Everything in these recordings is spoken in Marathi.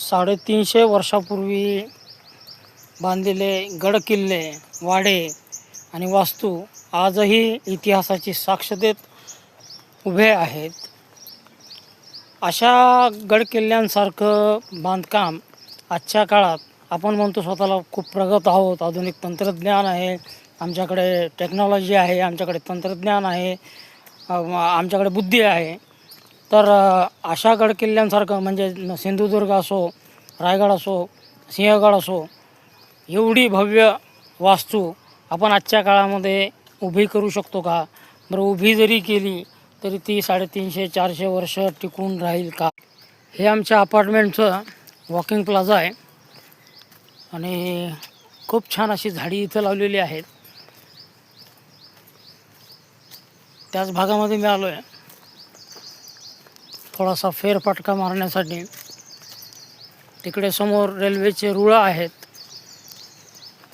350 वर्षापूर्वी बांधलेले गडकिल्ले, वाडे आणि वास्तू आजही इतिहासाची साक्ष देत उभे आहेत. अशा गडकिल्ल्यांसारखं बांधकाम आजच्या काळात आपण म्हणतो स्वतःला खूप प्रगत आहोत, आधुनिक तंत्रज्ञान आहे, आमच्याकडे टेक्नॉलॉजी आहे, आमच्याकडे तंत्रज्ञान आहे, आमच्याकडे बुद्धी आहे. तर अशा गडकिल्ल्यांसारखं म्हणजे सिंधुदुर्ग असो, रायगड असो, सिंहगड असो, एवढी भव्य वास्तू आपण आजच्या काळामध्ये उभी करू शकतो का? बरं, उभी जरी केली तरी ती 350-400 वर्ष टिकून राहील का? हे आमच्या अपार्टमेंटचं वॉकिंग प्लाझा आहे आणि खूप छान अशी झाडी इथं लावलेली आहेत. त्याच भागामध्ये मी आलो आहे थोडासा फेरफटका मारण्यासाठी. तिकडे समोर रेल्वेचे रुळं आहेत.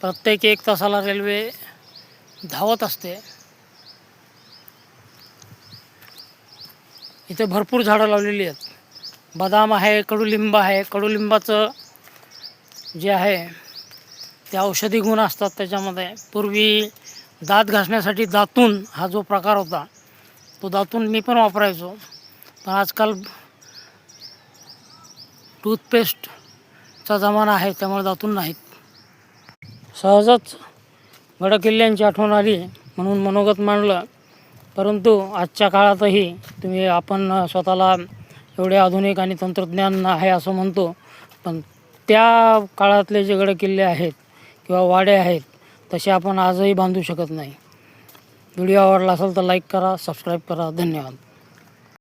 प्रत्येक 1 तासाला रेल्वे धावत असते. इथे भरपूर झाडं लावलेली आहेत. बदाम आहे, कडुलिंब आहे. कडुलिंबाचं जे आहे ते औषधी गुण असतात त्याच्यामध्ये. पूर्वी दात घासण्यासाठी दातून हा जो प्रकार होता तो दातून मी पण वापरायचो, पण आजकाल टूथपेस्टचा जमाना आहे त्यामुळे दातून नाहीत. सहजच गडकिल्ल्यांची आठवण आली म्हणून मनोगत मांडलं. परंतु आजच्या काळातही आपण स्वतःला एवढे आधुनिक आणि तंत्रज्ञान आहे असं म्हणतो, पण त्या काळातले जे गडकिल्ले आहेत किंवा वाडे आहेत तसे आपण आजही बांधू शकत नाही. व्हिडिओ आवडला असेल तर लाईक करा, सबस्क्राईब करा. धन्यवाद.